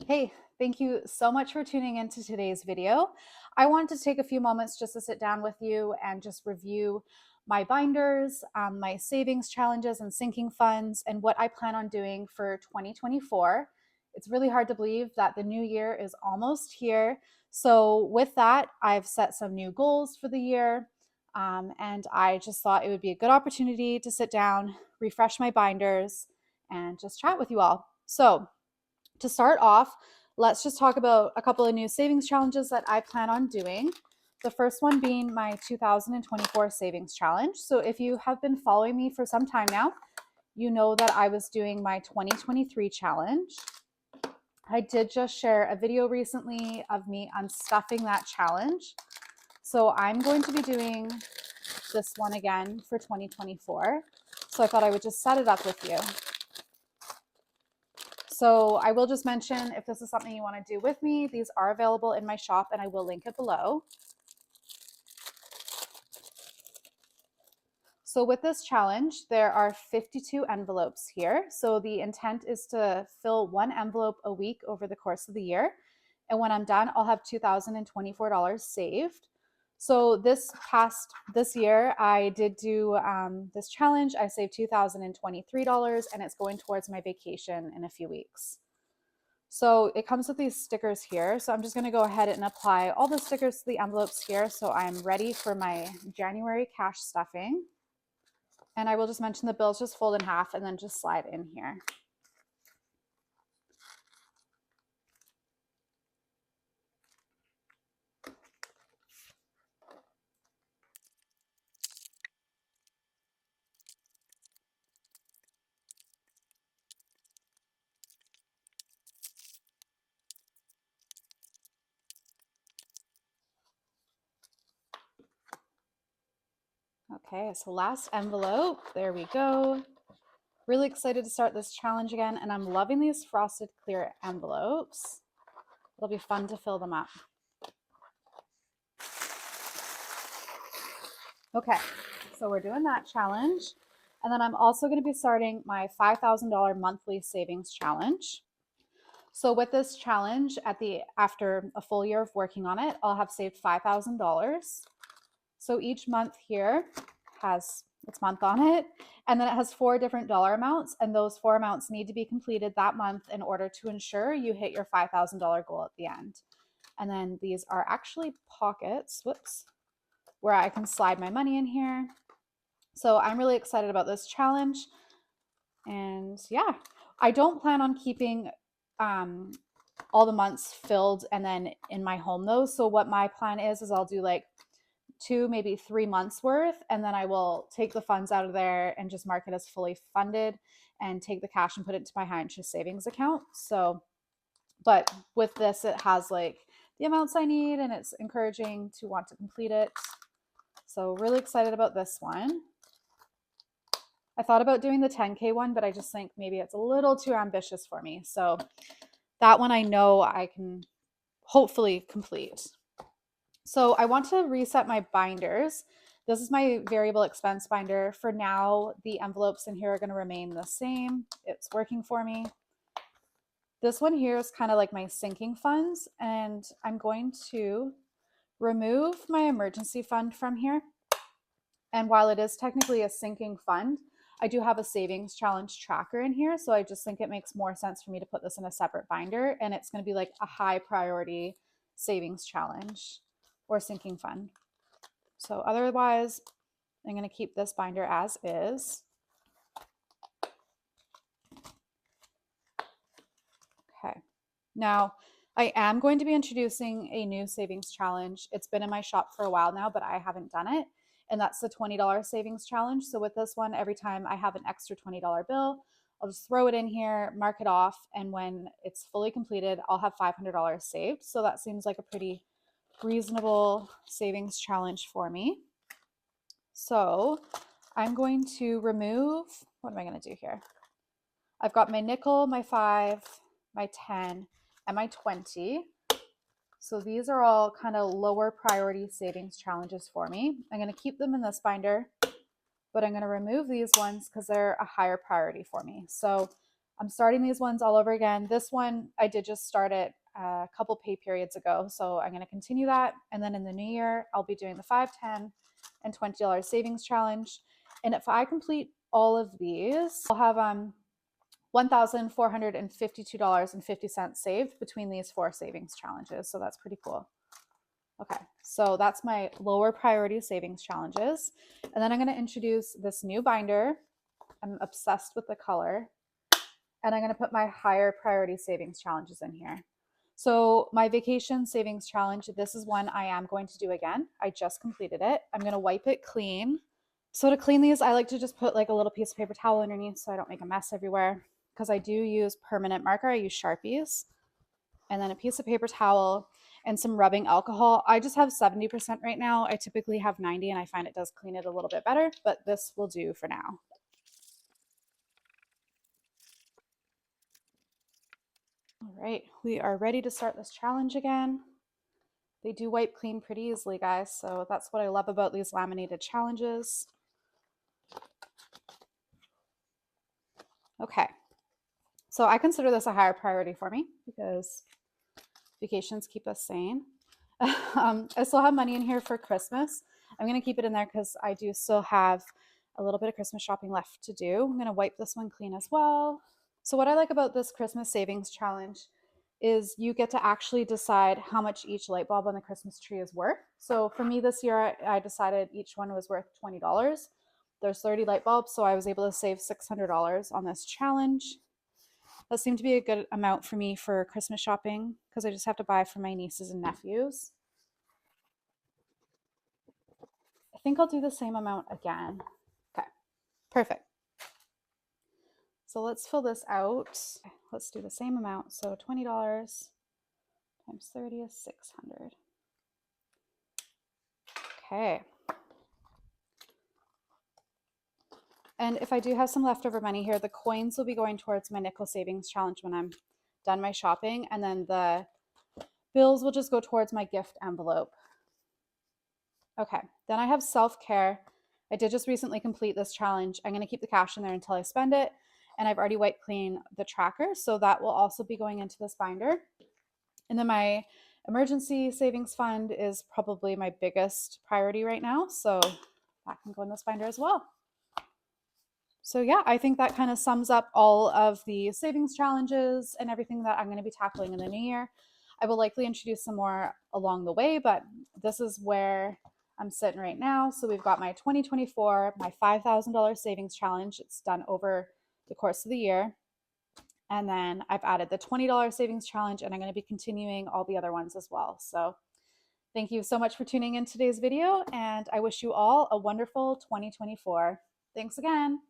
Hey, thank you so much for tuning into today's video. I wanted to take a few moments just to sit down with you and just review my binders, my savings challenges and sinking funds, and what I plan on doing for 2024. It's really hard to believe that the new year is almost here. So, with that, I've set some new goals for the year, and I just thought it would be a good opportunity to sit down, refresh my binders, and just chat with you all. So, to start off, let's just talk about a couple of new savings challenges that I plan on doing. The first one being my 2024 savings challenge. So, if you have been following me for some time now, you know that I was doing my 2023 challenge. I did just share a video recently of me unstuffing that challenge. So, I'm going to be doing this one again for 2024. So, I thought I would just set it up with you. So I will just mention, if this is something you want to do with me, these are available in my shop and I will link it below. So with this challenge, there are 52 envelopes here. So the intent is to fill one envelope a week over the course of the year. And when I'm done, I'll have $2,024 saved. So this year, I did do this challenge. I saved $2,023 and it's going towards my vacation in a few weeks. So it comes with these stickers here. So I'm just going to go ahead and apply all the stickers to the envelopes here. So I'm ready for my January cash stuffing. And I will just mention the bills just fold in half and then just slide in here. Okay, so last envelope, there we go. Really excited to start this challenge again, and I'm loving these frosted clear envelopes. It'll be fun to fill them up. Okay, so we're doing that challenge. And then I'm also going to be starting my $5,000 monthly savings challenge. So with this challenge, after a full year of working on it, I'll have saved $5,000. So each month here has its month on it, and then it has 4 different dollar amounts, and those 4 amounts need to be completed that month in order to ensure you hit your $5,000 goal at the end. And then these are actually pockets, where I can slide my money in here. So I'm really excited about this challenge. And yeah, I don't plan on keeping all the months filled and then in my home though. So what my plan is I'll do like 2, maybe 3 months worth, and then I will take the funds out of there and just mark it as fully funded and take the cash and put it into my high interest savings account. So, but with this, it has like the amounts I need and it's encouraging to want to complete it. So really excited about this one. I thought about doing the 10K one, but I just think maybe it's a little too ambitious for me. So that one I know I can hopefully complete. So I want to reset my binders. This is my variable expense binder. For now, the envelopes in here are going to remain the same. It's working for me. This one here is kind of like my sinking funds, and I'm going to remove my emergency fund from here. And while it is technically a sinking fund, I do have a savings challenge tracker in here. So I just think it makes more sense for me to put this in a separate binder, and it's going to be like a high priority savings challenge or sinking fund. So otherwise, I'm going to keep this binder as is. Okay. Now, I am going to be introducing a new savings challenge. It's been in my shop for a while now, but I haven't done it. And that's the $20 savings challenge. So with this one, every time I have an extra $20 bill, I'll just throw it in here, mark it off, and when it's fully completed, I'll have $500 saved. So that seems like a pretty reasonable savings challenge for me. So I'm going to remove, what am I going to do here? I've got my nickel, my 5, my 10, and my 20. So these are all kind of lower priority savings challenges for me. I'm going to keep them in this binder, but I'm going to remove these ones because they're a higher priority for me. So I'm starting these ones all over again. This one, I did just start it a couple pay periods ago. So I'm going to continue that. And then in the new year, I'll be doing the 5, 10, and $20 savings challenge. And if I complete all of these, I'll have $1,452.50 saved between these 4 savings challenges. So that's pretty cool. Okay, so that's my lower priority savings challenges. And then I'm going to introduce this new binder. I'm obsessed with the color. And I'm going to put my higher priority savings challenges in here. So my vacation savings challenge, this is one I am going to do again. I just completed it. I'm going to wipe it clean. So to clean these, I like to just put like a little piece of paper towel underneath so I don't make a mess everywhere, because I do use permanent marker. I use Sharpies, and then a piece of paper towel and some rubbing alcohol. I just have 70% right now. I typically have 90, and I find it does clean it a little bit better, but this will do for now. All right, we are ready to start this challenge again. They do wipe clean pretty easily, guys, so that's what I love about these laminated challenges. Okay, so I consider this a higher priority for me because vacations keep us sane. I still have money in here for Christmas. I'm going to keep it in there because I do still have a little bit of Christmas shopping left to do. I'm going to wipe this one clean as well. So what I like about this Christmas savings challenge is you get to actually decide how much each light bulb on the Christmas tree is worth. So for me this year, I decided each one was worth $20. There's 30 light bulbs, so I was able to save $600 on this challenge. That seemed to be a good amount for me for Christmas shopping because I just have to buy for my nieces and nephews. I think I'll do the same amount again. Okay, perfect. So let's fill this out. Let's do the same amount. So $20 times 30 is 600. Okay. And if I do have some leftover money here, the coins will be going towards my nickel savings challenge when I'm done my shopping. And then the bills will just go towards my gift envelope. Okay, then I have self-care. I did just recently complete this challenge. I'm going to keep the cash in there until I spend it. And I've already wiped clean the tracker, so that will also be going into this binder. And then my emergency savings fund is probably my biggest priority right now, so that can go in this binder as well. So yeah, I think that kind of sums up all of the savings challenges and everything that I'm going to be tackling in the new year. I will likely introduce some more along the way, but this is where I'm sitting right now. So we've got my 2024, my $5,000 savings challenge. It's done over the course of the year. And then I've added the $20 savings challenge, and I'm going to be continuing all the other ones as well. So thank you so much for tuning in today's video, and I wish you all a wonderful 2024. Thanks again.